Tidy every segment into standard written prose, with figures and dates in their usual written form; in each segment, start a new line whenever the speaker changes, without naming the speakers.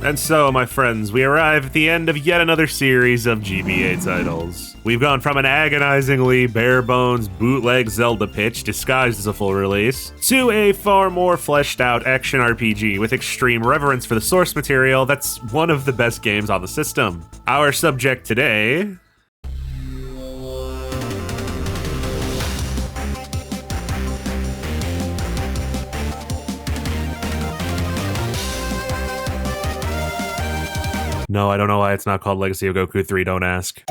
And so, my friends, we arrive at the end of yet another series of GBA titles. We've gone from an agonizingly bare-bones bootleg Zelda pitch disguised as a full release, to a far more fleshed-out action RPG with extreme reverence for the source material that's one of the best games on the system. Our subject today... No, I don't know why it's not called Legacy of Goku 3, don't ask.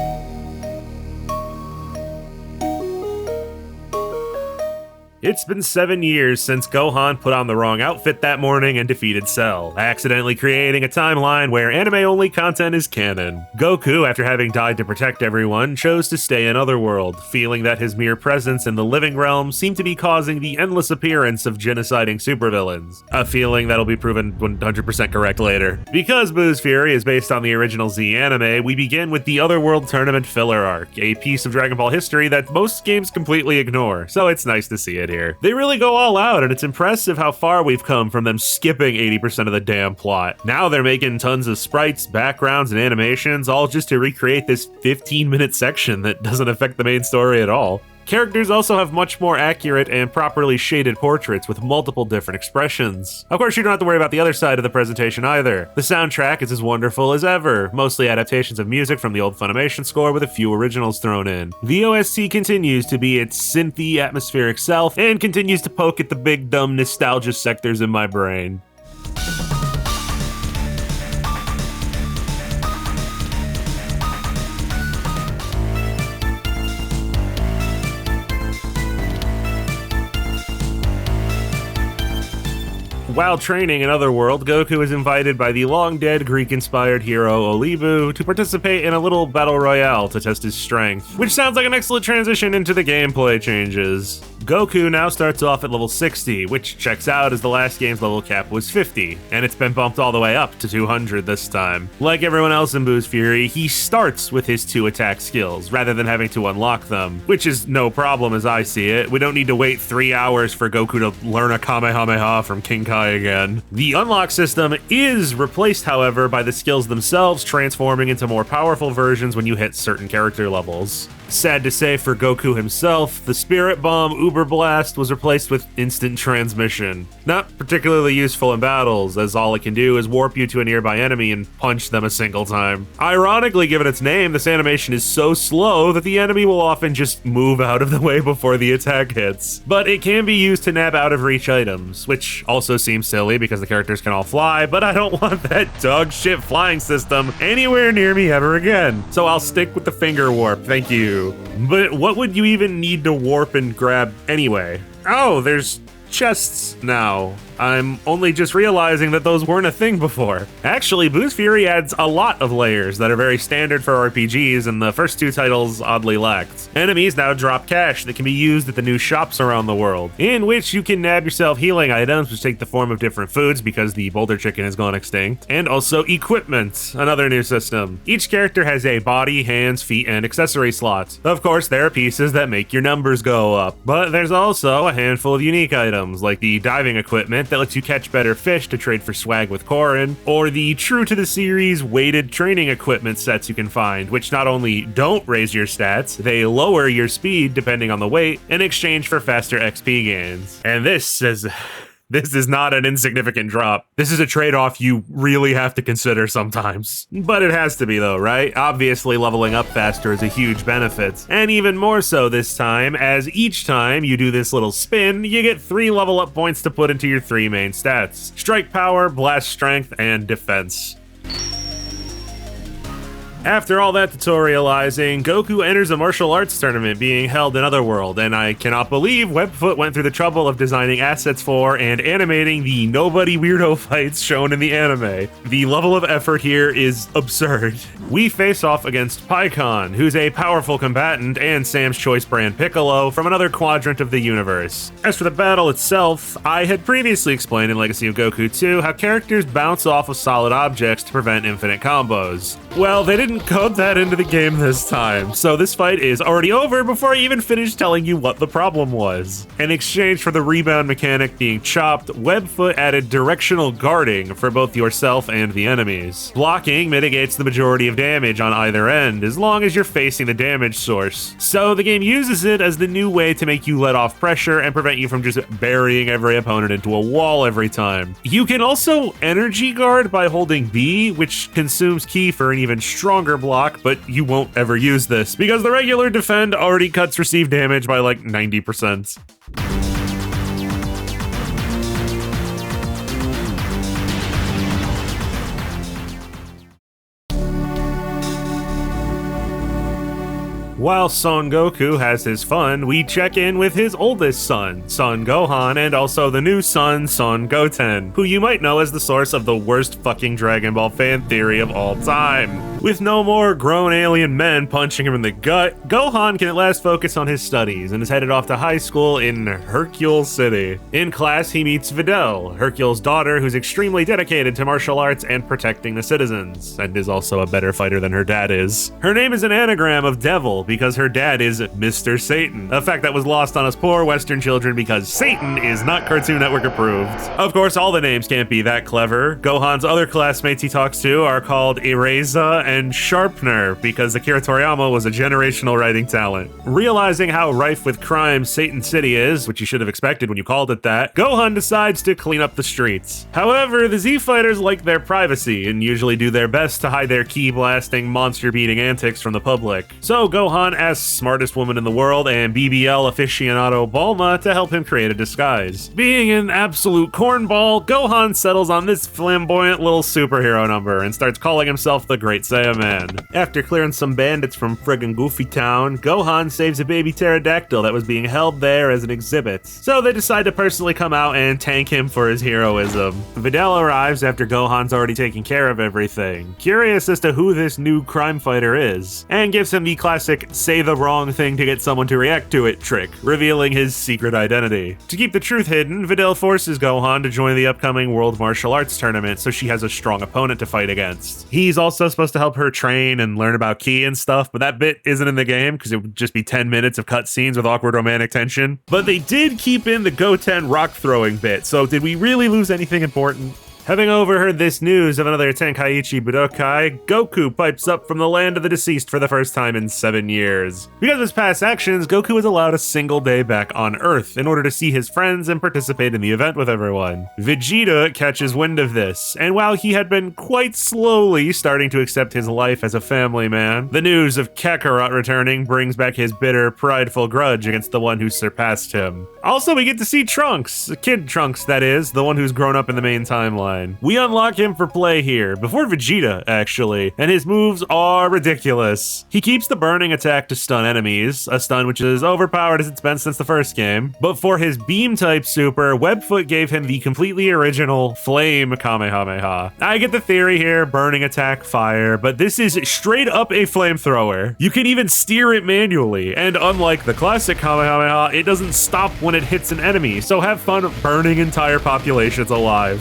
It's been 7 years since Gohan put on the wrong outfit that morning and defeated Cell, accidentally creating a timeline where anime-only content is canon. Goku, after having died to protect everyone, chose to stay in Otherworld, feeling that his mere presence in the living realm seemed to be causing the endless appearance of genociding supervillains. A feeling that'll be proven 100% correct later. Because Boo's Fury is based on the original Z anime, we begin with the Otherworld Tournament filler arc, a piece of Dragon Ball history that most games completely ignore, so it's nice to see it here. They really go all out, and it's impressive how far we've come from them skipping 80% of the damn plot. Now they're making tons of sprites, backgrounds, and animations, all just to recreate this 15-minute section that doesn't affect the main story at all. Characters also have much more accurate and properly shaded portraits with multiple different expressions. Of course, you don't have to worry about the other side of the presentation either. The soundtrack is as wonderful as ever, mostly adaptations of music from the old Funimation score with a few originals thrown in. The OST continues to be its synthy, atmospheric self, and continues to poke at the big dumb nostalgia sectors in my brain. While training in Otherworld, Goku is invited by the long-dead Greek-inspired hero Olibu to participate in a little battle royale to test his strength, which sounds like an excellent transition into the gameplay changes. Goku now starts off at level 60, which checks out as the last game's level cap was 50, and it's been bumped all the way up to 200 this time. Like everyone else in Boo's Fury, he starts with his 2 attack skills, rather than having to unlock them, which is no problem as I see it. We don't need to wait 3 hours for Goku to learn a Kamehameha from King Kai again. The unlock system is replaced, however, by the skills themselves transforming into more powerful versions when you hit certain character levels. Sad to say for Goku himself, the Spirit Bomb Uber Blast was replaced with Instant Transmission. Not particularly useful in battles, as all it can do is warp you to a nearby enemy and punch them a single time. Ironically, given its name, this animation is so slow that the enemy will often just move out of the way before the attack hits. But it can be used to nab out of reach items, which also seems silly because the characters can all fly, but I don't want that dog shit flying system anywhere near me ever again. So I'll stick with the finger warp, thank you. But what would you even need to warp and grab anyway? Oh, there's chests now. I'm only just realizing that those weren't a thing before. Actually, Boo's Fury adds a lot of layers that are very standard for RPGs, and the first 2 titles oddly lacked. Enemies now drop cash that can be used at the new shops around the world, in which you can nab yourself healing items which take the form of different foods because the boulder chicken has gone extinct, and also equipment, another new system. Each character has a body, hands, feet, and accessory slot. Of course, there are pieces that make your numbers go up, but there's also a handful of unique items, like the diving equipment that lets you catch better fish to trade for swag with Korin, or the true to the series weighted training equipment sets you can find, which not only don't raise your stats, they lower your speed depending on the weight in exchange for faster XP gains. And this is not an insignificant drop. This is a trade-off you really have to consider sometimes. But it has to be though, right? Obviously leveling up faster is a huge benefit. And even more so this time, as each time you do this little spin, you get 3 level up points to put into your 3 main stats: strike power, blast strength, and defense. After all that tutorializing, Goku enters a martial arts tournament being held in Otherworld, and I cannot believe Webfoot went through the trouble of designing assets for and animating the nobody weirdo fights shown in the anime. The level of effort here is absurd. We face off against Pikkon, who's a powerful combatant and Sam's Choice brand Piccolo from another quadrant of the universe. As for the battle itself, I had previously explained in Legacy of Goku 2 how characters bounce off of solid objects to prevent infinite combos. Well, they didn't code that into the game this time, so this fight is already over before I even finish telling you what the problem was. In exchange for the rebound mechanic being chopped, Webfoot added directional guarding for both yourself and the enemies. Blocking mitigates the majority of damage on either end, as long as you're facing the damage source. So the game uses it as the new way to make you let off pressure and prevent you from just burying every opponent into a wall every time. You can also energy guard by holding B, which consumes ki for an even stronger block, but you won't ever use this because the regular defend already cuts received damage by like 90%. While Son Goku has his fun, we check in with his oldest son, Son Gohan, and also the new son, Son Goten, who you might know as the source of the worst fucking Dragon Ball fan theory of all time. With no more grown alien men punching him in the gut, Gohan can at last focus on his studies and is headed off to high school in Hercule City. In class, he meets Videl, Hercule's daughter, who's extremely dedicated to martial arts and protecting the citizens, and is also a better fighter than her dad is. Her name is an anagram of devil, because her dad is Mr. Satan, a fact that was lost on us poor Western children because Satan is not Cartoon Network approved. Of course, all the names can't be that clever. Gohan's other classmates he talks to are called Ereza and Sharpener, because Akira Toriyama was a generational writing talent. Realizing how rife with crime Satan City is, which you should have expected when you called it that, Gohan decides to clean up the streets. However, the Z-Fighters like their privacy and usually do their best to hide their ki-blasting, monster-beating antics from the public. So Gohan asks smartest woman in the world and BBL aficionado Bulma to help him create a disguise. Being an absolute cornball, Gohan settles on this flamboyant little superhero number and starts calling himself the Great Saiyaman. After clearing some bandits from friggin' Goofy Town, Gohan saves a baby pterodactyl that was being held there as an exhibit. So they decide to personally come out and tank him for his heroism. Videl arrives after Gohan's already taken care of everything, curious as to who this new crime fighter is, and gives him the classic say the wrong thing to get someone to react to it trick, revealing his secret identity. To keep the truth hidden, Videl forces Gohan to join the upcoming World Martial Arts Tournament so she has a strong opponent to fight against. He's also supposed to help her train and learn about ki and stuff, but that bit isn't in the game because it would just be 10 minutes of cutscenes with awkward romantic tension. But they did keep in the Goten rock throwing bit, so did we really lose anything important? Having overheard this news of another Tenkaichi Budokai, Goku pipes up from the land of the deceased for the first time in 7 years. Because of his past actions, Goku is allowed a single day back on Earth in order to see his friends and participate in the event with everyone. Vegeta catches wind of this, and while he had been quite slowly starting to accept his life as a family man, the news of Kakarot returning brings back his bitter, prideful grudge against the one who surpassed him. Also, we get to see Trunks, Kid Trunks that is, the one who's grown up in the main timeline. We unlock him for play here, before Vegeta, actually, and his moves are ridiculous. He keeps the burning attack to stun enemies, a stun which is overpowered as it's been since the first game, but for his beam-type super, Webfoot gave him the completely original Flame Kamehameha. I get the theory here, burning attack, fire, but this is straight up a flamethrower. You can even steer it manually, and unlike the classic Kamehameha, it doesn't stop when it hits an enemy, so have fun burning entire populations alive.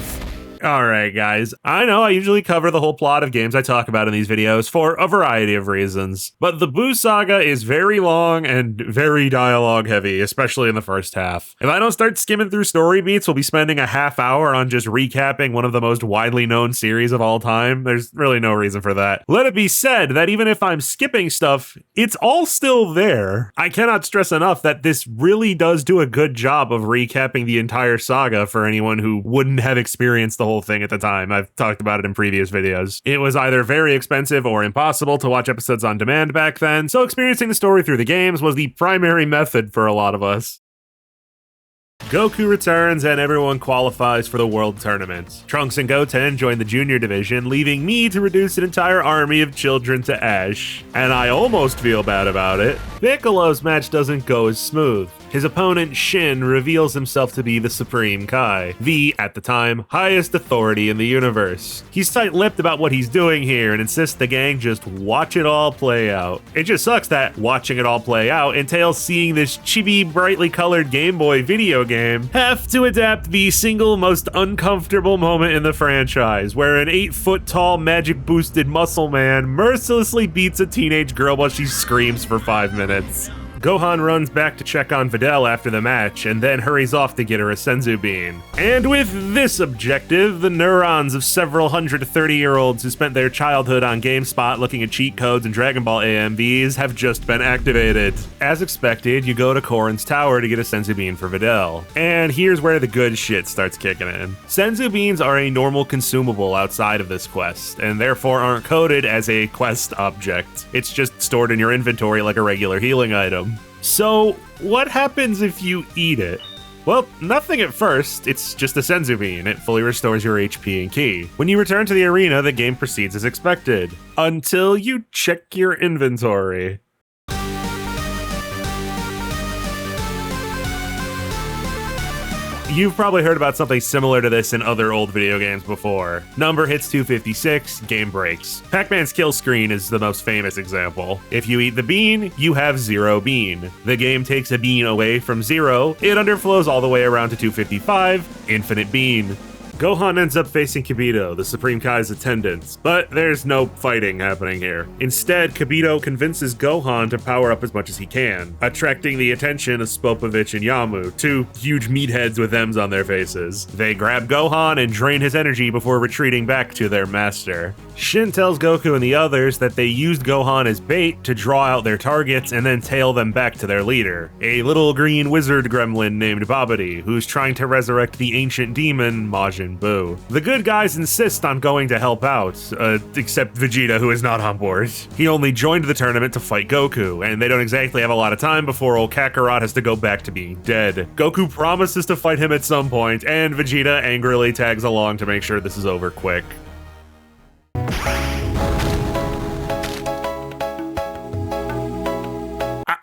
Alright guys, I know I usually cover the whole plot of games I talk about in these videos for a variety of reasons, but the Buu saga is very long and very dialogue heavy, especially in the first half. If I don't start skimming through story beats, we'll be spending a half hour on just recapping one of the most widely known series of all time. There's really no reason for that. Let it be said that even if I'm skipping stuff, it's all still there. I cannot stress enough that this really does do a good job of recapping the entire saga for anyone who wouldn't have experienced the whole thing at the time. I've talked about it in previous videos. It was either very expensive or impossible to watch episodes on demand back then, so experiencing the story through the games was the primary method for a lot of us. Goku returns and everyone qualifies for the World Tournament. Trunks and Goten join the Junior Division, leaving me to reduce an entire army of children to ash. And I almost feel bad about it. Piccolo's match doesn't go as smooth. His opponent, Shin, reveals himself to be the Supreme Kai, the, at the time, highest authority in the universe. He's tight-lipped about what he's doing here and insists the gang just watch it all play out. It just sucks that watching it all play out entails seeing this chibi, brightly colored Game Boy video game have to adapt the single most uncomfortable moment in the franchise, where an 8-foot-tall magic-boosted muscle man mercilessly beats a teenage girl while she screams for 5 minutes. Gohan runs back to check on Videl after the match, and then hurries off to get her a Senzu Bean. And with this objective, the neurons of several 130-year-olds who spent their childhood on GameSpot looking at cheat codes and Dragon Ball AMVs have just been activated. As expected, you go to Korin's tower to get a Senzu Bean for Videl. And here's where the good shit starts kicking in. Senzu Beans are a normal consumable outside of this quest, and therefore aren't coded as a quest object. It's just stored in your inventory like a regular healing item. So, what happens if you eat it? Well, nothing at first, it's just a Senzu Bean. It fully restores your HP and ki. When you return to the arena, the game proceeds as expected. Until you check your inventory. You've probably heard about something similar to this in other old video games before. Number hits 256, game breaks. Pac-Man's kill screen is the most famous example. If you eat the bean, you have 0 bean. The game takes a bean away from 0, it underflows all the way around to 255, infinite bean. Gohan ends up facing Kibito, the Supreme Kai's attendants, but there's no fighting happening here. Instead, Kibito convinces Gohan to power up as much as he can, attracting the attention of Spopovich and Yamu, two huge meatheads with M's on their faces. They grab Gohan and drain his energy before retreating back to their master. Shin tells Goku and the others that they used Gohan as bait to draw out their targets and then tail them back to their leader, a little green wizard gremlin named Babidi, who's trying to resurrect the ancient demon Majin Buu. The good guys insist on going to help out, except Vegeta, who is not on board. He only joined the tournament to fight Goku, and they don't exactly have a lot of time before old Kakarot has to go back to being dead. Goku promises to fight him at some point, and Vegeta angrily tags along to make sure this is over quick.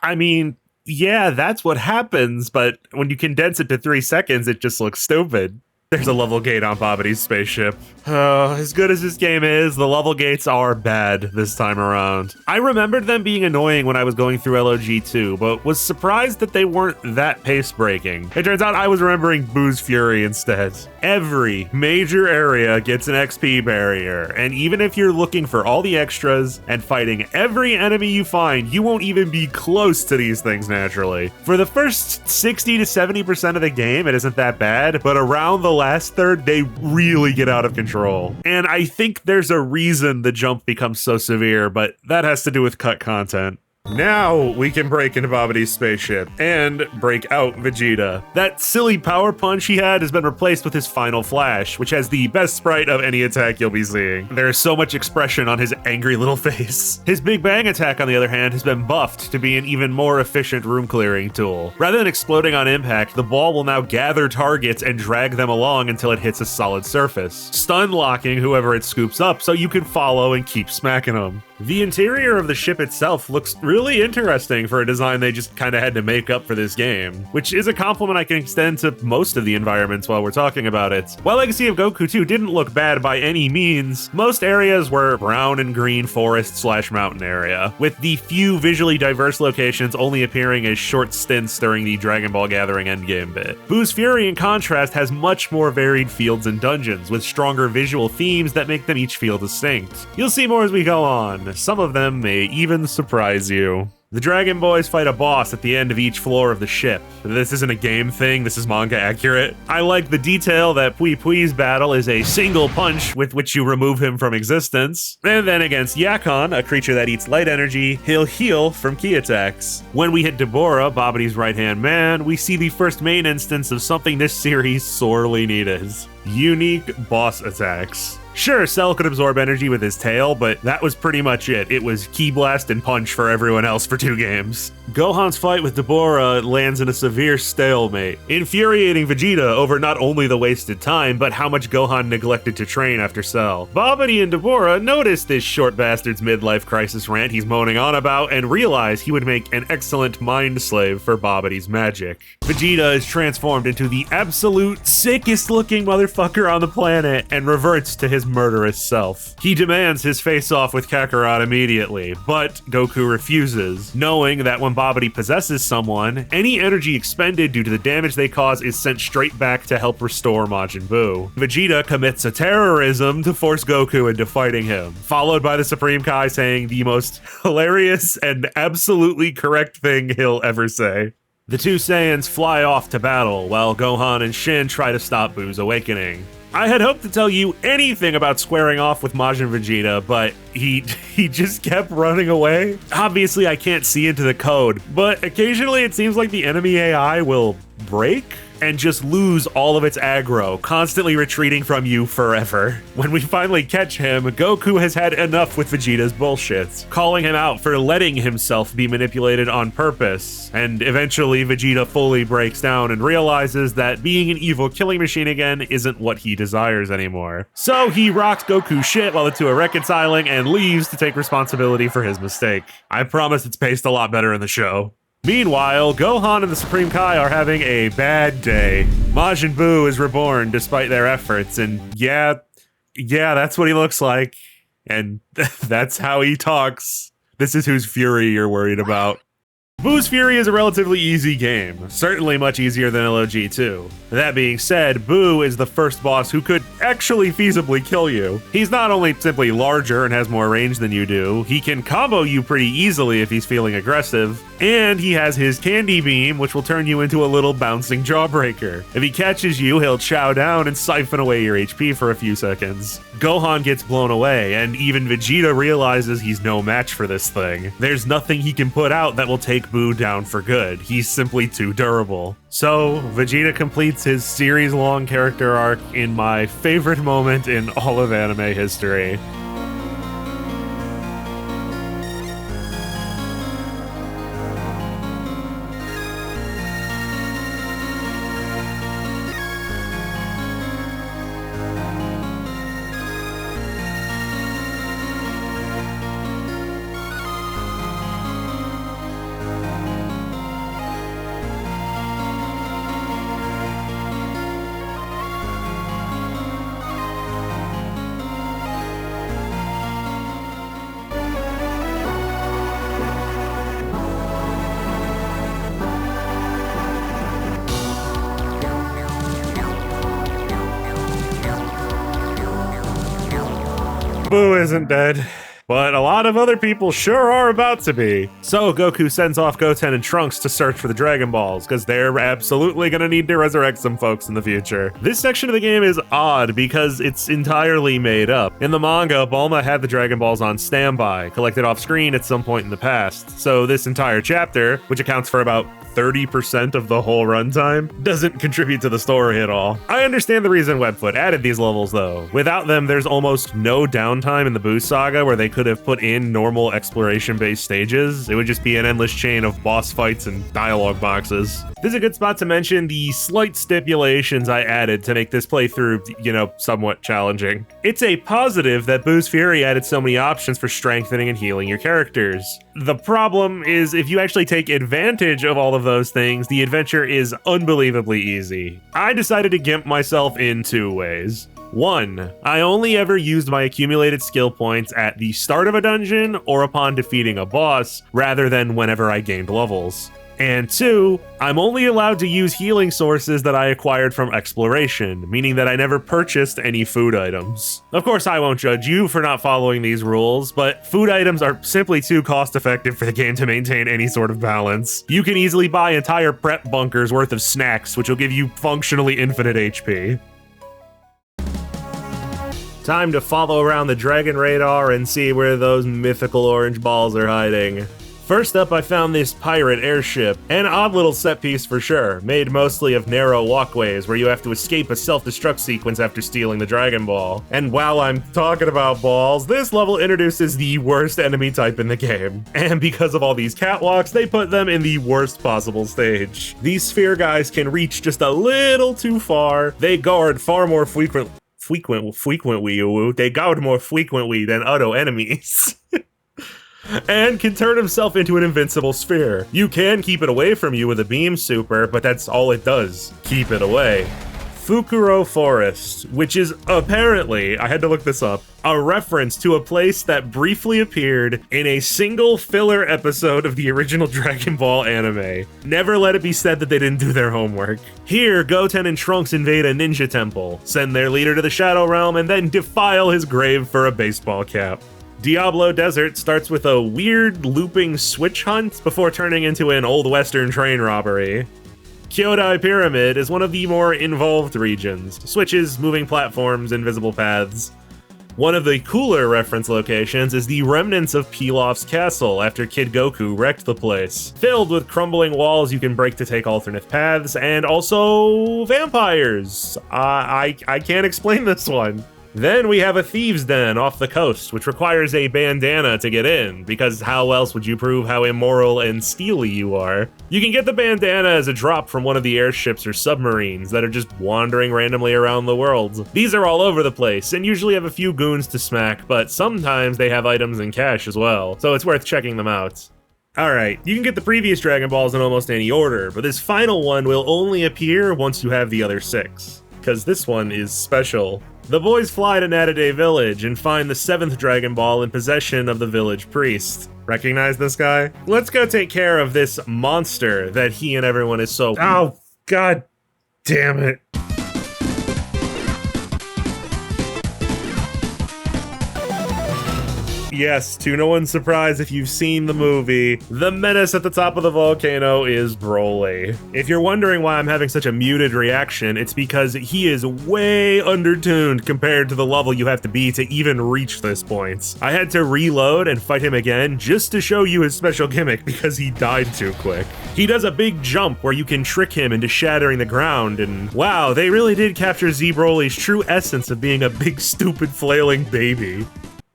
I mean, yeah, that's what happens, but when you condense it to 3 seconds, it just looks stupid. There's a level gate on Babidi's spaceship. As good as this game is, the level gates are bad this time around. I remembered them being annoying when I was going through LOG2, but was surprised that they weren't that pace-breaking. It turns out I was remembering Boo's Fury instead. Every major area gets an XP barrier, and even if you're looking for all the extras and fighting every enemy you find, you won't even be close to these things naturally. For the first 60 to 70% of the game, it isn't that bad, but around the last third, they really get out of control. And I think there's a reason the jump becomes so severe, but that has to do with cut content. Now we can break into Babidi's spaceship and break out Vegeta. That silly power punch he had has been replaced with his final flash, which has the best sprite of any attack you'll be seeing. There's so much expression on his angry little face. His Big Bang attack, on the other hand, has been buffed to be an even more efficient room clearing tool. Rather than exploding on impact, the ball will now gather targets and drag them along until it hits a solid surface, stun locking whoever it scoops up so you can follow and keep smacking them. The interior of the ship itself looks really interesting for a design they just kind of had to make up for this game, which is a compliment I can extend to most of the environments while we're talking about it. While Legacy of Goku 2 didn't look bad by any means, most areas were brown and green forest/mountain area, with the few visually diverse locations only appearing as short stints during the Dragon Ball Gathering endgame bit. Boo's Fury, in contrast, has much more varied fields and dungeons, with stronger visual themes that make them each feel distinct. You'll see more as we go on. Some of them may even surprise you. The Dragon Boys fight a boss at the end of each floor of the ship. This isn't a game thing, this is manga accurate. I like the detail that Pui Pui's battle is a single punch with which you remove him from existence. And then against Yakon, a creature that eats light energy, he'll heal from ki attacks. When we hit Deborah, Babidi's right-hand man, we see the first main instance of something this series sorely needed. Unique boss attacks. Sure, Cell could absorb energy with his tail, but that was pretty much it. It was Ki Blast and Punch for everyone else for 2 games. Gohan's fight with Deborah lands in a severe stalemate, infuriating Vegeta over not only the wasted time, but how much Gohan neglected to train after Cell. Babidi and Deborah notice this short bastard's midlife crisis rant he's moaning on about and realize he would make an excellent mind slave for Babidi's magic. Vegeta is transformed into the absolute sickest looking motherfucker on the planet and reverts to his murderous self. He demands his face off with Kakarot immediately, but Goku refuses, knowing that when Babidi possesses someone, any energy expended due to the damage they cause is sent straight back to help restore Majin Buu. Vegeta commits a terrorism to force Goku into fighting him, followed by the Supreme Kai saying the most hilarious and absolutely correct thing he'll ever say. The 2 Saiyans fly off to battle, while Gohan and Shin try to stop Buu's awakening. I had hoped to tell you anything about squaring off with Majin Vegeta, but he just kept running away. Obviously, I can't see into the code, but occasionally it seems like the enemy AI will break and just lose all of its aggro, constantly retreating from you forever. When we finally catch him, Goku has had enough with Vegeta's bullshit, calling him out for letting himself be manipulated on purpose. And eventually Vegeta fully breaks down and realizes that being an evil killing machine again isn't what he desires anymore. So he rocks Goku's shit while the 2 are reconciling and leaves to take responsibility for his mistake. I promise it's paced a lot better in the show. Meanwhile, Gohan and the Supreme Kai are having a bad day. Majin Buu is reborn despite their efforts, and yeah, that's what he looks like. And that's how he talks. This is whose fury you're worried about. Buu's Fury is a relatively easy game, certainly much easier than LOG2. That being said, Buu is the first boss who could actually feasibly kill you. He's not only simply larger and has more range than you do, he can combo you pretty easily if he's feeling aggressive, and he has his Candy Beam, which will turn you into a little bouncing jawbreaker. If he catches you, he'll chow down and siphon away your HP for a few seconds. Gohan gets blown away, and even Vegeta realizes he's no match for this thing. There's nothing he can put out that will take Buu down for good. He's simply too durable. So, Vegeta completes his series-long character arc in my favorite moment in all of anime history. Buu isn't dead, but a lot of other people sure are about to be. So Goku sends off Goten and Trunks to search for the Dragon Balls, because they're absolutely gonna need to resurrect some folks in the future. This section of the game is odd because it's entirely made up. In the manga, Bulma had the Dragon Balls on standby, collected off screen at some point in the past. So this entire chapter, which accounts for about 30% of the whole runtime, doesn't contribute to the story at all. I understand the reason Webfoot added these levels though. Without them, there's almost no downtime in the Buu saga where they could have put in normal exploration-based stages. It would just be an endless chain of boss fights and dialogue boxes. This is a good spot to mention the slight stipulations I added to make this playthrough, somewhat challenging. It's a positive that Buu's Fury added so many options for strengthening and healing your characters. The problem is if you actually take advantage of all of those things, the adventure is unbelievably easy. I decided to gimp myself in 2 ways. 1, I only ever used my accumulated skill points at the start of a dungeon or upon defeating a boss, rather than whenever I gained levels. And 2, I'm only allowed to use healing sources that I acquired from exploration, meaning that I never purchased any food items. Of course, I won't judge you for not following these rules, but food items are simply too cost-effective for the game to maintain any sort of balance. You can easily buy entire prep bunkers worth of snacks, which will give you functionally infinite HP. Time to follow around the Dragon Radar and see where those mythical orange balls are hiding. First up, I found this pirate airship, an odd little set piece for sure, made mostly of narrow walkways where you have to escape a self-destruct sequence after stealing the Dragon Ball. And while I'm talking about balls, this level introduces the worst enemy type in the game. And because of all these catwalks, they put them in the worst possible stage. These sphere guys can reach just a little too far. They guard far more frequently than other enemies. And can turn himself into an invincible sphere. You can keep it away from you with a beam super, but that's all it does. Keep it away. Fukuro Forest, which is apparently, I had to look this up, a reference to a place that briefly appeared in a single filler episode of the original Dragon Ball anime. Never let it be said that they didn't do their homework. Here, Goten and Trunks invade a ninja temple, send their leader to the Shadow Realm, and then defile his grave for a baseball cap. Diablo Desert starts with a weird looping switch hunt before turning into an old western train robbery. Kyodai Pyramid is one of the more involved regions. Switches, moving platforms, invisible paths. One of the cooler reference locations is the remnants of Pilaf's castle after Kid Goku wrecked the place. Filled with crumbling walls you can break to take alternate paths, and also vampires. I can't explain this one. Then we have a thieves' den off the coast, which requires a bandana to get in, because how else would you prove how immoral and steely you are? You can get the bandana as a drop from one of the airships or submarines that are just wandering randomly around the world. These are all over the place, and usually have a few goons to smack, but sometimes they have items and cash as well, so it's worth checking them out. Alright, you can get the previous Dragon Balls in almost any order, but this final one will only appear once you have the other 6, because this one is special. The boys fly to Natade Village and find the 7th Dragon Ball in possession of the village priest. Recognize this guy? Let's go take care of this monster that he and everyone is so— Oh, god damn it. Yes, to no one's surprise if you've seen the movie, the menace at the top of the volcano is Broly. If you're wondering why I'm having such a muted reaction, it's because he is way undertuned compared to the level you have to be to even reach this point. I had to reload and fight him again just to show you his special gimmick because he died too quick. He does a big jump where you can trick him into shattering the ground, and wow, they really did capture Z Broly's true essence of being a big stupid flailing baby.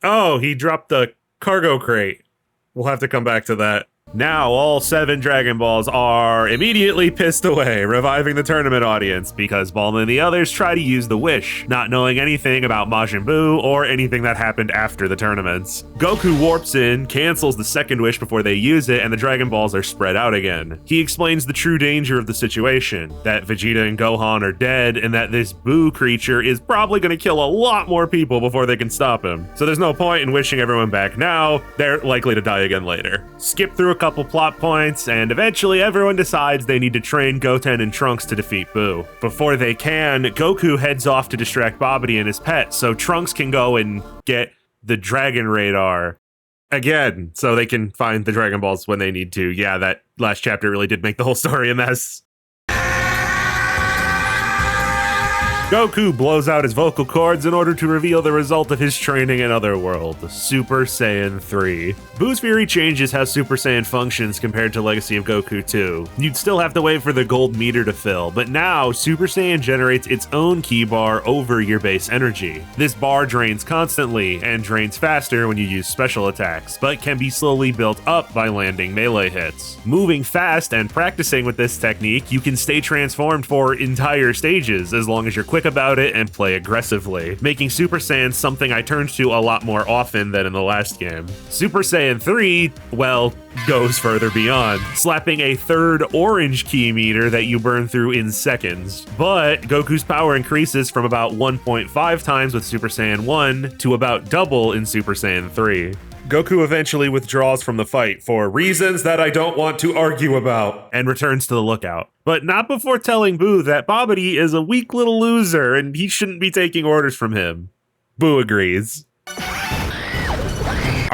Oh, he dropped the cargo crate. We'll have to come back to that. Now all 7 Dragon Balls are immediately pissed away, reviving the tournament audience, because Bulma and the others try to use the wish, not knowing anything about Majin Buu or anything that happened after the tournaments. Goku warps in, cancels the second wish before they use it, and the Dragon Balls are spread out again. He explains the true danger of the situation, that Vegeta and Gohan are dead, and that this Buu creature is probably going to kill a lot more people before they can stop him. So there's no point in wishing everyone back now, they're likely to die again later. Skip through a couple plot points, and eventually everyone decides they need to train Goten and Trunks to defeat Buu. Before they can, Goku heads off to distract Babidi and his pet, so Trunks can go and get the Dragon Radar again, so they can find the Dragon Balls when they need to. Yeah, that last chapter really did make the whole story a mess. Goku blows out his vocal cords in order to reveal the result of his training in Otherworld, Super Saiyan 3. Buu's Fury changes how Super Saiyan functions compared to Legacy of Goku 2. You'd still have to wait for the gold meter to fill, but now Super Saiyan generates its own ki bar over your base energy. This bar drains constantly and drains faster when you use special attacks, but can be slowly built up by landing melee hits. Moving fast and practicing with this technique, you can stay transformed for entire stages as long as you're quick about it and play aggressively, making Super Saiyan something I turned to a lot more often than in the last game. Super Saiyan 3, well, goes further beyond, slapping a 3rd orange ki meter that you burn through in seconds. But Goku's power increases from about 1.5 times with Super Saiyan 1 to about double in Super Saiyan 3. Goku eventually withdraws from the fight for reasons that I don't want to argue about, and returns to the lookout. But not before telling Buu that Babidi is a weak little loser and he shouldn't be taking orders from him. Buu agrees.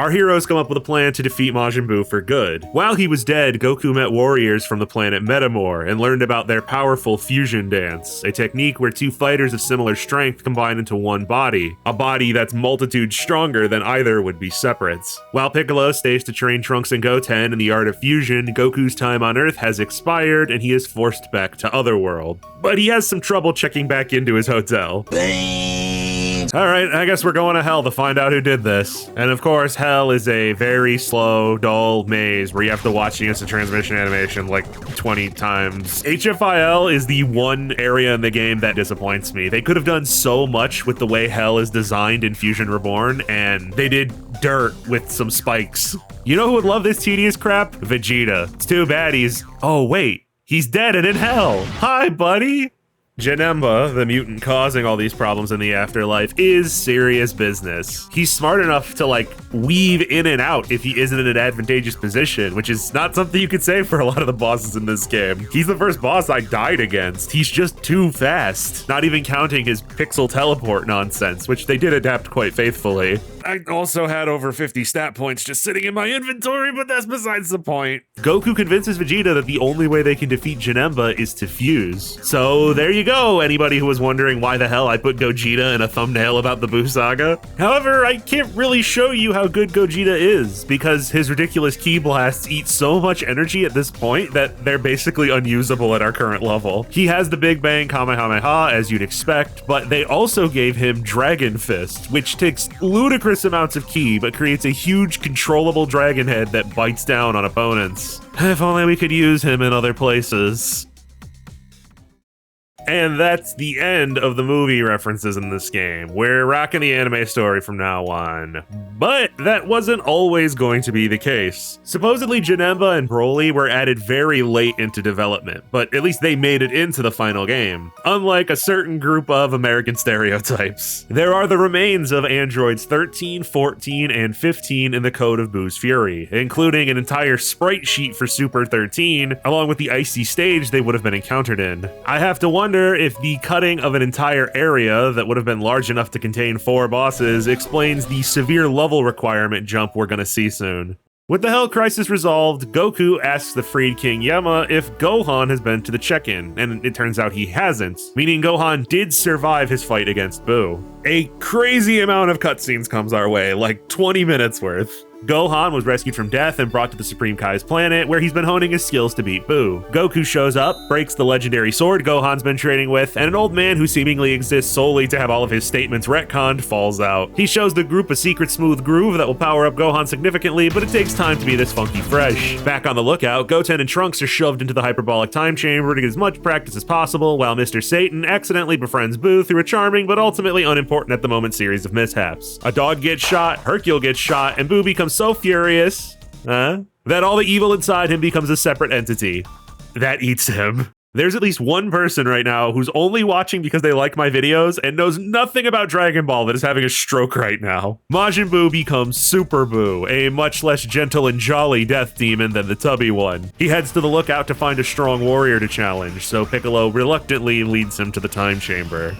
Our heroes come up with a plan to defeat Majin Buu for good. While he was dead, Goku met warriors from the planet Metamor and learned about their powerful fusion dance, a technique where two fighters of similar strength combine into one body, a body that's multitudes stronger than either would be separate. While Piccolo stays to train Trunks and Goten in the art of fusion, Goku's time on Earth has expired and he is forced back to Otherworld. But he has some trouble checking back into his hotel. Alright, I guess we're going to Hell to find out who did this. And of course, Hell is a very slow, dull maze where you have to watch the instant transmission animation like 20 times. HFIL is the one area in the game that disappoints me. They could have done so much with the way Hell is designed in Fusion Reborn, and they did dirt with some spikes. You know who would love this tedious crap? Vegeta. It's too bad oh wait, he's dead and in Hell. Hi, buddy. Janemba, the mutant causing all these problems in the afterlife, is serious business. He's smart enough to like weave in and out if he isn't in an advantageous position, which is not something you could say for a lot of the bosses in this game. He's the first boss I died against. He's just too fast, not even counting his pixel teleport nonsense, which they did adapt quite faithfully. I also had over 50 stat points just sitting in my inventory, but that's besides the point. Goku convinces Vegeta that the only way they can defeat Janemba is to fuse. So there you go, anybody who was wondering why the hell I put Gogeta in a thumbnail about the Buu Saga. However, I can't really show you how good Gogeta is, because his ridiculous ki blasts eat so much energy at this point that they're basically unusable at our current level. He has the Big Bang Kamehameha, as you'd expect, but they also gave him Dragon Fist, which takes ludicrous amounts of ki, but creates a huge controllable dragon head that bites down on opponents. If only we could use him in other places. And that's the end of the movie references in this game. We're rocking the anime story from now on. But that wasn't always going to be the case. Supposedly Janemba and Broly were added very late into development, but at least they made it into the final game, unlike a certain group of American stereotypes. There are the remains of androids 13, 14, and 15 in the Code of Buu's Fury, including an entire sprite sheet for Super 13, along with the icy stage they would have been encountered in. I have to wonder if the cutting of an entire area that would have been large enough to contain 4 bosses explains the severe level requirement jump we're gonna see soon. With the Hell crisis resolved, Goku asks the freed King Yama if Gohan has been to the check-in, and it turns out he hasn't, meaning Gohan did survive his fight against Buu. A crazy amount of cutscenes comes our way, like 20 minutes worth. Gohan was rescued from death and brought to the Supreme Kai's planet, where he's been honing his skills to beat Buu. Goku shows up, breaks the legendary sword Gohan's been training with, and an old man who seemingly exists solely to have all of his statements retconned falls out. He shows the group a secret smooth groove that will power up Gohan significantly, but it takes time to be this funky fresh. Back on the lookout, Goten and Trunks are shoved into the hyperbolic time chamber to get as much practice as possible, while Mr. Satan accidentally befriends Buu through a charming but ultimately unimportant at the moment series of mishaps. A dog gets shot, Hercule gets shot, and Buu becomes so furious that all the evil inside him becomes a separate entity that eats him. There's at least one person right now who's only watching because they like my videos and knows nothing about Dragon Ball that is having a stroke right now. Majin Buu becomes Super Buu, a much less gentle and jolly death demon than the tubby one. He heads to the lookout to find a strong warrior to challenge, so Piccolo reluctantly leads him to the time chamber.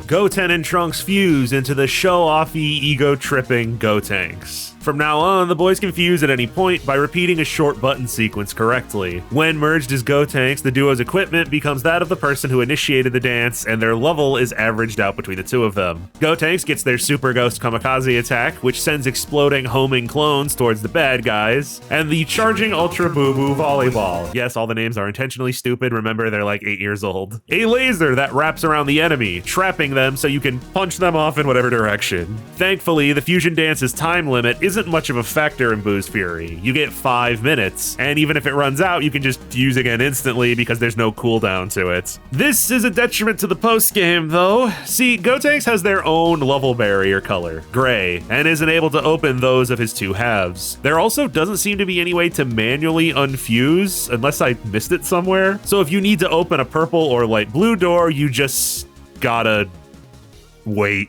Goten and Trunks fuse into the show-offy, ego-tripping Gotenks. From now on, the boys can fuse at any point by repeating a short button sequence correctly. When merged as Gotenks, the duo's equipment becomes that of the person who initiated the dance, and their level is averaged out between the two of them. Gotenks gets their Super Ghost Kamikaze attack, which sends exploding homing clones towards the bad guys, and the Charging Ultra Boo Boo Volleyball. Yes, all the names are intentionally stupid, remember they're like 8 years old. A laser that wraps around the enemy, trapping them so you can punch them off in whatever direction. Thankfully, the fusion dance's time limit isn't much of a factor in Buu's Fury. You get 5 minutes, and even if it runs out, you can just fuse again instantly because there's no cooldown to it. This is a detriment to the post-game, though. See, Gotenks has their own level barrier color, gray, and isn't able to open those of his 2 halves. There also doesn't seem to be any way to manually unfuse, unless I missed it somewhere. So if you need to open a purple or light blue door, you just gotta wait.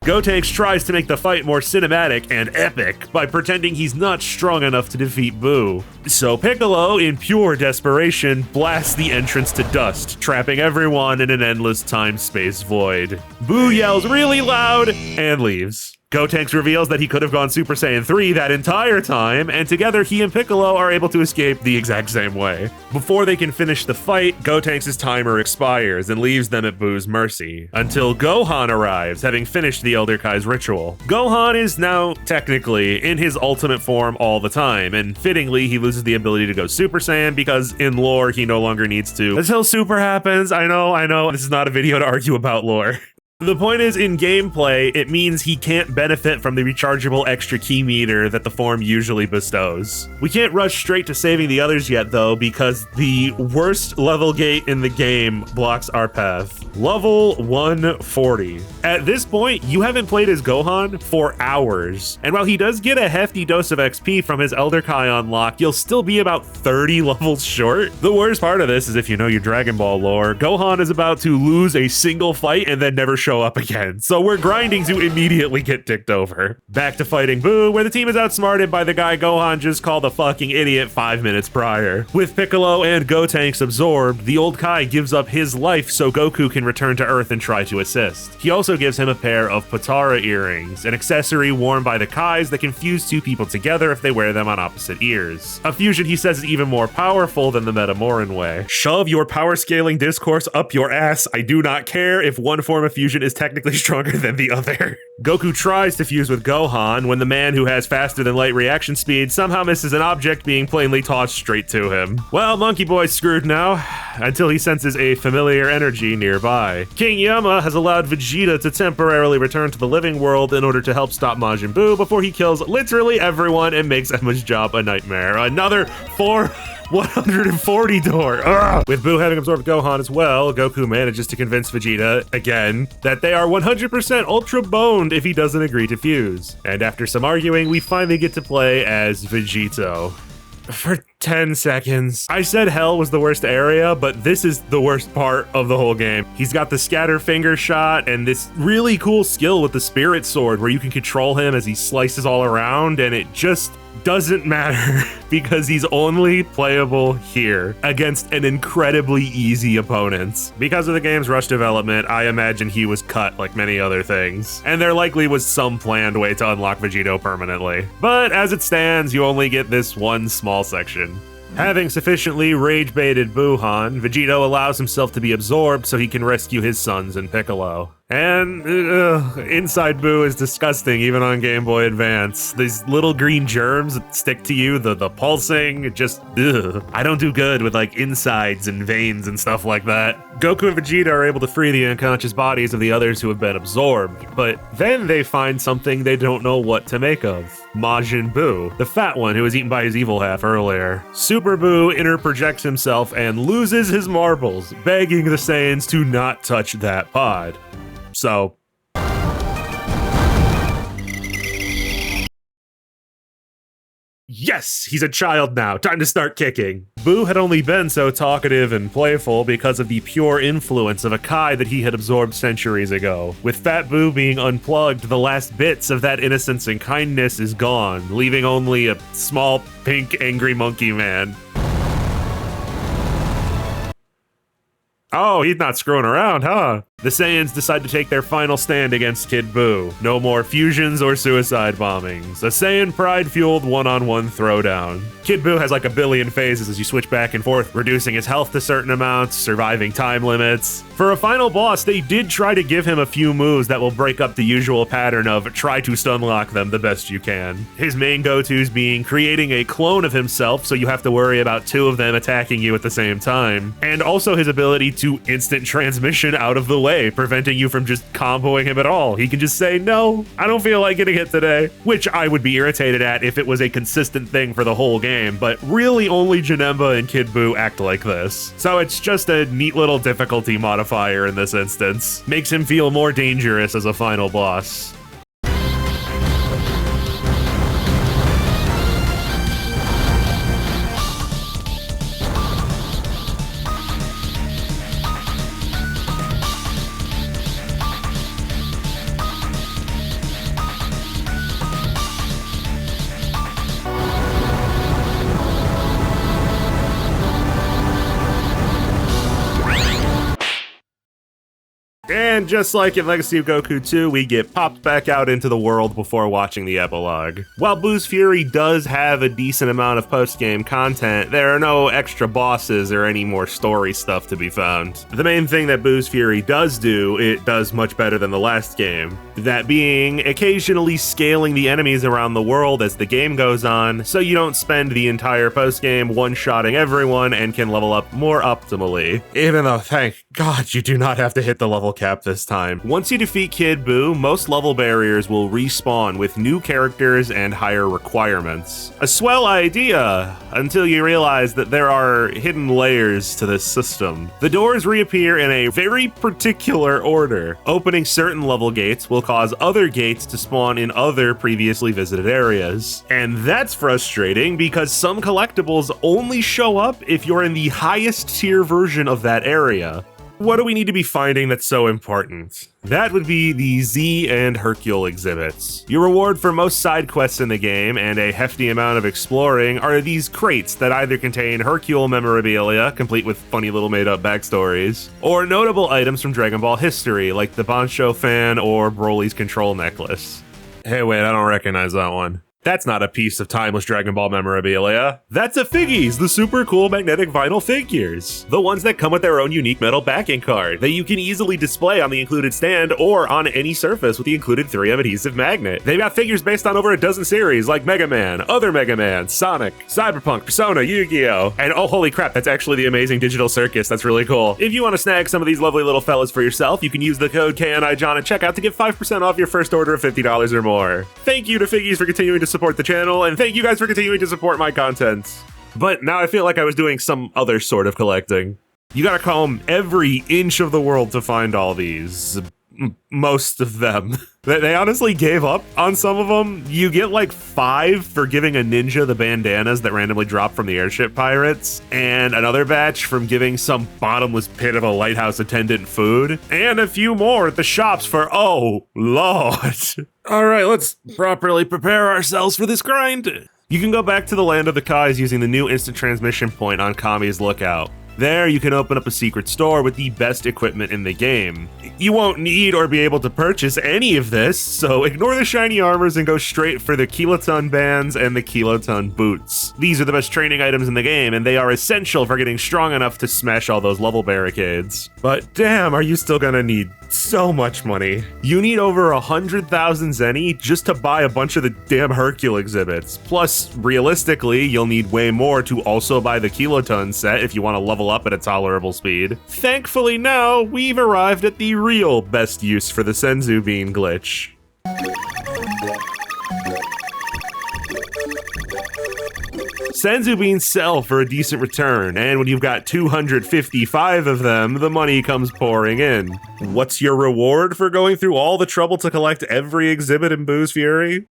Gotenks tries to make the fight more cinematic and epic by pretending he's not strong enough to defeat Buu. So Piccolo, in pure desperation, blasts the entrance to dust, trapping everyone in an endless time-space void. Boo yells really loud and leaves. Gotenks reveals that he could have gone Super Saiyan 3 that entire time, and together he and Piccolo are able to escape the exact same way. Before they can finish the fight, Gotenks' timer expires and leaves them at Boo's mercy, until Gohan arrives, having finished the Elder Kai's ritual. Gohan is now, technically, in his ultimate form all the time, and fittingly, he loses the ability to go Super Saiyan because in lore, he no longer needs to. Until Super happens, I know, this is not a video to argue about lore. The point is, in gameplay, it means he can't benefit from the rechargeable extra key meter that the form usually bestows. We can't rush straight to saving the others yet, though, because the worst level gate in the game blocks our path. Level 140. At this point, you haven't played as Gohan for hours, and while he does get a hefty dose of XP from his Elder Kai unlock, you'll still be about 30 levels short. The worst part of this is, if you know your Dragon Ball lore, Gohan is about to lose a single fight and then never show up again, so we're grinding to immediately get ticked over. Back to fighting Boo, where the team is outsmarted by the guy Gohan just called a fucking idiot 5 minutes prior. With Piccolo and Gotenks absorbed, the old Kai gives up his life so Goku can return to Earth and try to assist. He also gives him a pair of Potara earrings, an accessory worn by the Kais that can fuse two people together if they wear them on opposite ears. A fusion he says is even more powerful than the Metamoran way. Shove your power scaling discourse up your ass. I do not care if one form of fusion is technically stronger than the other. Goku tries to fuse with Gohan when the man who has faster than light reaction speed somehow misses an object being plainly tossed straight to him. Well, Monkey Boy's screwed now, until he senses a familiar energy nearby. King Yama has allowed Vegeta to temporarily return to the living world in order to help stop Majin Buu before he kills literally everyone and makes Emma's job a nightmare. Another 140 door. Ugh. With Buu having absorbed Gohan as well, Goku manages to convince Vegeta, again, that they are 100% ultra boned if he doesn't agree to fuse. And after some arguing, we finally get to play as Vegito. For 10 seconds. I said hell was the worst area, but this is the worst part of the whole game. He's got the scatter finger shot and this really cool skill with the spirit sword where you can control him as he slices all around, and it just doesn't matter because he's only playable here against an incredibly easy opponent. Because of the game's rush development, I imagine he was cut like many other things, and there likely was some planned way to unlock Vegito permanently. But as it stands, you only get this one small section. Having sufficiently rage-baited Buuhan, Vegito allows himself to be absorbed so he can rescue his sons and Piccolo. And inside Buu is disgusting, even on Game Boy Advance. These little green germs that stick to you, the pulsing, it just, ugh. I don't do good with like insides and veins and stuff like that. Goku and Vegeta are able to free the unconscious bodies of the others who have been absorbed, but then they find something they don't know what to make of. Majin Buu, the fat one who was eaten by his evil half earlier. Super Buu interprojects himself and loses his marbles, begging the Saiyans to not touch that pod. So, yes, he's a child now. Time to start kicking. Buu had only been so talkative and playful because of the pure influence of a Kai that he had absorbed centuries ago. With Fat Buu being unplugged, the last bits of that innocence and kindness is gone, leaving only a small, pink, angry monkey man. Oh, he's not screwing around, huh? The Saiyans decide to take their final stand against Kid Buu. No more fusions or suicide bombings. A Saiyan pride-fueled one-on-one throwdown. Kid Buu has like a billion phases as you switch back and forth, reducing his health to certain amounts, surviving time limits. For a final boss, they did try to give him a few moves that will break up the usual pattern of try to stun-lock them the best you can. His main go-tos being creating a clone of himself so you have to worry about two of them attacking you at the same time, and also his ability to instant transmission out of the way, preventing you from just comboing him at all. He can just say, no, I don't feel like getting hit today, which I would be irritated at if it was a consistent thing for the whole game, but really only Janemba and Kid Buu act like this. So it's just a neat little difficulty modifier in this instance. Makes him feel more dangerous as a final boss. And just like in Legacy of Goku 2, we get popped back out into the world before watching the epilogue. While Boo's Fury does have a decent amount of post-game content, there are no extra bosses or any more story stuff to be found. The main thing that Boo's Fury does do, it does much better than the last game. That being, occasionally scaling the enemies around the world as the game goes on, so you don't spend the entire post-game one-shotting everyone and can level up more optimally. Even though, thank God, you do not have to hit the level cap this time. Once you defeat Kid Buu, most level barriers will respawn with new characters and higher requirements. A swell idea, until you realize that there are hidden layers to this system. The doors reappear in a very particular order. Opening certain level gates will cause other gates to spawn in other previously visited areas. And that's frustrating because some collectibles only show up if you're in the highest tier version of that area. What do we need to be finding that's so important? That would be the Z and Hercule exhibits. Your reward for most side quests in the game, and a hefty amount of exploring, are these crates that either contain Hercule memorabilia, complete with funny little made-up backstories, or notable items from Dragon Ball history, like the Bancho fan or Broly's control necklace. Hey wait, I don't recognize that one. That's not a piece of timeless Dragon Ball memorabilia. That's a Figgies, the super cool magnetic vinyl figures. The ones that come with their own unique metal backing card that you can easily display on the included stand or on any surface with the included 3M adhesive magnet. They've got figures based on over a dozen series like Mega Man, other Mega Man, Sonic, Cyberpunk, Persona, Yu-Gi-Oh! And oh holy crap, that's actually the amazing Digital Circus, that's really cool. If you want to snag some of these lovely little fellas for yourself, you can use the code KNIJOHN at checkout to get 5% off your first order of $50 or more. Thank you to Figgies for continuing to support the channel, and thank you guys for continuing to support my content. But now I feel like I was doing some other sort of collecting. You gotta comb every inch of the world to find all these. Most of them. They honestly gave up on some of them. You get like 5 for giving a ninja the bandanas that randomly drop from the airship pirates, and another batch from giving some bottomless pit of a lighthouse attendant food, and a few more at the shops for, oh lord. All right, let's properly prepare ourselves for this grind. You can go back to the land of the Kais using the new instant transmission point on Kami's Lookout. There, you can open up a secret store with the best equipment in the game. You won't need or be able to purchase any of this, so ignore the shiny armors and go straight for the kiloton bands and the kiloton boots. These are the best training items in the game, and they are essential for getting strong enough to smash all those level barricades. But damn, are you still gonna need so much money. You need over 100,000 Zenny just to buy a bunch of the damn Hercule exhibits. Plus, realistically, you'll need way more to also buy the kiloton set if you want to level up at a tolerable speed. Thankfully now, we've arrived at the real best use for the Senzu Bean glitch. Senzu beans sell for a decent return, and when you've got 255 of them, the money comes pouring in. What's your reward for going through all the trouble to collect every exhibit in Boo's Fury?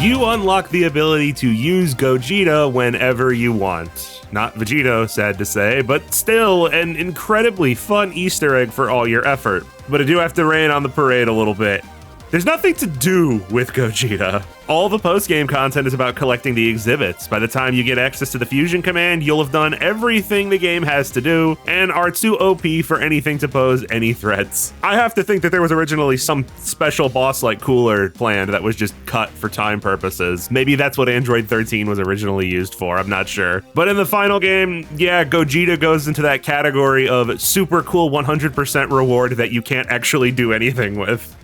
You unlock the ability to use Gogeta whenever you want. Not Vegito, sad to say, but still an incredibly fun Easter egg for all your effort. But I do have to rain on the parade a little bit. There's nothing to do with Gogeta. All the post-game content is about collecting the exhibits. By the time you get access to the fusion command, you'll have done everything the game has to do, and are too OP for anything to pose any threats. I have to think that there was originally some special boss-like cooler planned that was just cut for time purposes. Maybe that's what Android 13 was originally used for, I'm not sure. But in the final game, yeah, Gogeta goes into that category of super cool 100% reward that you can't actually do anything with.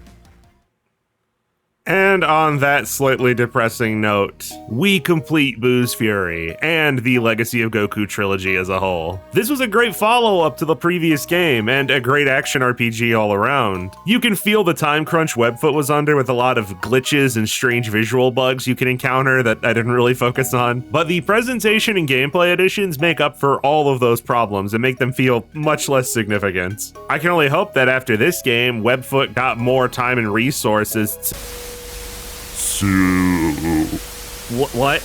And on that slightly depressing note, we complete Boo's Fury and the Legacy of Goku trilogy as a whole. This was a great follow-up to the previous game and a great action RPG all around. You can feel the time crunch Webfoot was under with a lot of glitches and strange visual bugs you can encounter that I didn't really focus on, but the presentation and gameplay additions make up for all of those problems and make them feel much less significant. I can only hope that after this game, Webfoot got more time and resources to...
What?